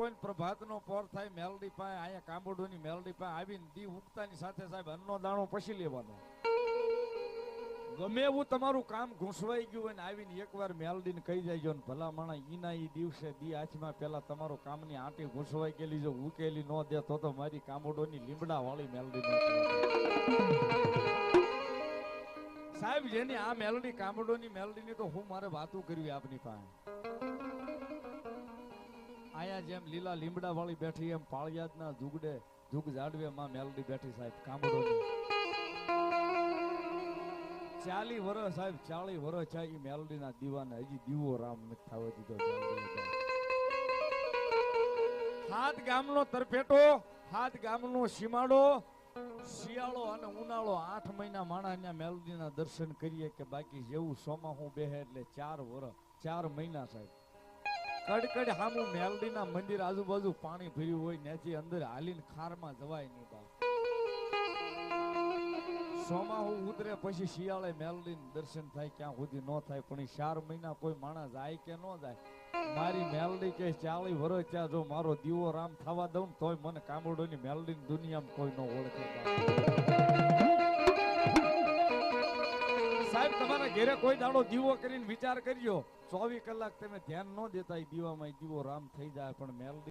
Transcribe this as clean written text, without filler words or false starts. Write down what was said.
કોઈ પ્રભાતનો પોર થાય મેલડી પાસે અહીંયા કાંબોડોની મેલડી પાસે આવીને દી ઉગતાની સાથે સાહેબ અન્નનો દાણો પછી લેવાનો. ગમે એવું તમારું કામ ઘૂંસવાઈ ગયું હોય ને આવીને એકવાર મેલડીને કહી જાય ને ભલા માણા ઈના ઈ દિવસે દી આચમાં પેલા તમારું કામની આંટી ઘૂંસવાઈ ગયેલી જો ઉકેલી ન દે તો મારી કાંબોડોની લીમડા વાળી મેલડી સાહેબ જેની આ મેલડી કાંબોડોની મેલડીની તો હું મારે વાતું કરવી આપની પાસે. આયા જેમ લીલા લીમડા વાળી બેઠી એમ પાળિયાદના જુગડે જુગ જાડવે માં મેલડી બેઠી સાહેબ કાંબોડોની. 40 વર્ષ સાહેબ 40 વર્ષ છે ઈ મેલડીના દીવાને હજી દીવો રામ નથી થવા દીધો. હાથ ગામનો તરફેટો, હાથ ગામનો સીમાડો, શિયાળો અને ઉનાળો 8 મહિના માણસના મેલડીના દર્શન કરીએ કે બાકી જેવું સોમાહું બેહે એટલે 4 વર્ષ 4 મહિના સાહેબ કડકડ હામું મેલડીના મંદિર આજુબાજુ પાણી ભર્યું હોય ત્યાંથી અંદર હાલીને ખારમાં જવાય નહીં બાપ. સોમાહું ઉતરે પછી શિયાળે મેલડીને દર્શન થાય ક્યાં સુધી ન થાય પણ 4 મહિના કોઈ માણસ જાય કે ન જાય. મારી મેલડી કે 40 વર્ષ ત્યાં જો મારો દીવો રામ થવા દઉં ને તોય મને કાંબોડોની મેલડીની દુનિયામાં કોઈ ન ઓળખે. સાહેબ તમારા ઘરે કોઈ દાડો દીવો કરીને વિચાર કરજો 24 કલાક તમે ધ્યાન ન દેતા એ દીવામાં દીવો રામ થઈ જાય પણ મેલડી